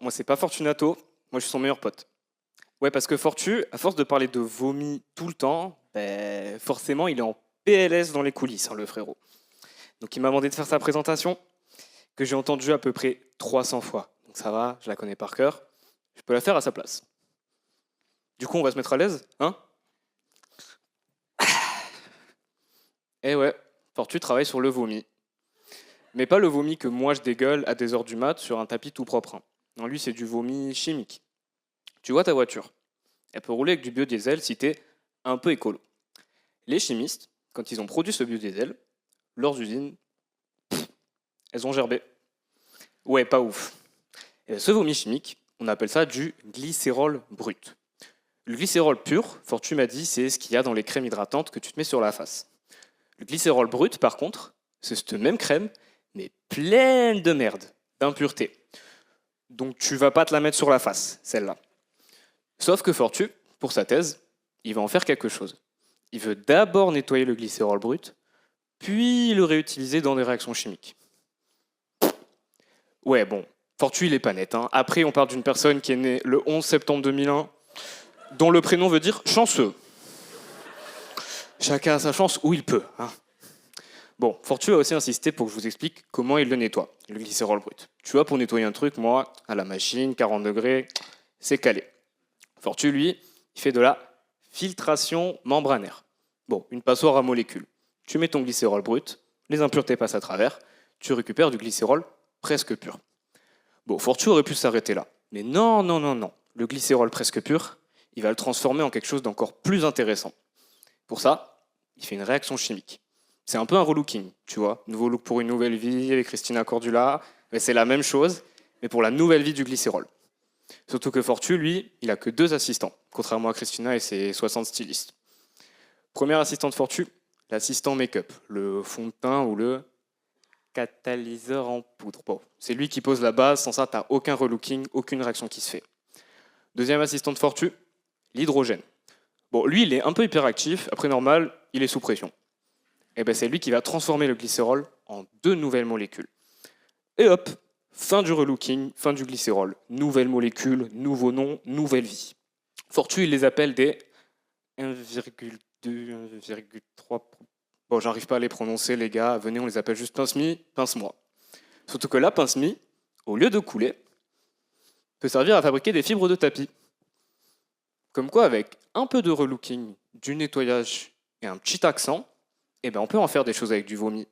moi c'est pas Fortunato, moi je suis son meilleur pote. Ouais, parce que Fortu, à force de parler de vomi tout le temps, ben, forcément il est en PLS dans les coulisses, hein, le frérot. Donc il m'a demandé de faire sa présentation, que j'ai entendue à peu près 300 fois. Donc ça va, je la connais par cœur, je peux la faire à sa place. Du coup, on va se mettre à l'aise, hein? Eh ouais, Fortu travaille sur le vomi. Mais pas le vomi que moi je dégueule à des heures du mat sur un tapis tout propre, hein. Non, lui c'est du vomi chimique. Tu vois ta voiture, elle peut rouler avec du biodiesel si t'es un peu écolo. Les chimistes, quand ils ont produit ce biodiesel, leurs usines, elles ont gerbé. Ouais, pas ouf. Et ce vomi chimique, on appelle ça du glycérol brut. Le glycérol pur, Fortu m'a dit, c'est ce qu'il y a dans les crèmes hydratantes que tu te mets sur la face. Le glycérol brut, par contre, c'est cette même crème, mais pleine de merde, d'impuretés. Donc tu vas pas te la mettre sur la face, celle-là. Sauf que Fortu, pour sa thèse, il va en faire quelque chose. Il veut d'abord nettoyer le glycérol brut, puis le réutiliser dans des réactions chimiques. Ouais, bon, Fortu, il est pas net, hein. Après, on parle d'une personne qui est née le 11 septembre 2001, dont le prénom veut dire chanceux. Chacun a sa chance où il peut, hein. Bon, Fortu a aussi insisté pour que je vous explique comment il le nettoie, le glycérol brut. Tu vois, pour nettoyer un truc, moi, à la machine, 40 degrés, c'est calé. Fortu, lui, il fait de la filtration membranaire. Bon, une passoire à molécules. Tu mets ton glycérol brut, les impuretés passent à travers, tu récupères du glycérol presque pur. Bon, Fortu aurait pu s'arrêter là. Mais non, non, non, non. Le glycérol presque pur, il va le transformer en quelque chose d'encore plus intéressant. Pour ça, il fait une réaction chimique. C'est un peu un relooking, tu vois. Nouveau look pour une nouvelle vie avec Christina Cordula. Mais c'est la même chose, mais pour la nouvelle vie du glycérol. Surtout que Fortu, lui, il a que 2 assistants, contrairement à Christina et ses 60 stylistes. Premier assistant de Fortu, l'assistant make-up, le fond de teint ou le catalyseur en poudre. Bon, c'est lui qui pose la base, sans ça, t'as aucun relooking, aucune réaction qui se fait. Deuxième assistant de Fortu, l'hydrogène. Bon, lui, il est un peu hyperactif, après normal, il est sous pression. Et ben c'est lui qui va transformer le glycérol en 2 nouvelles molécules. Et hop, fin du relooking, fin du glycérol. Nouvelle molécule, nouveau nom, nouvelle vie. Fortu, il les appelle des 1,2, 1,3... Bon, j'arrive pas à les prononcer, les gars. Venez, on les appelle juste pince-mi, pince-moi. Surtout que la pince-mi, au lieu de couler, peut servir à fabriquer des fibres de tapis. Comme quoi, avec un peu de relooking, du nettoyage et un petit accent, eh ben on peut en faire des choses avec du vomi.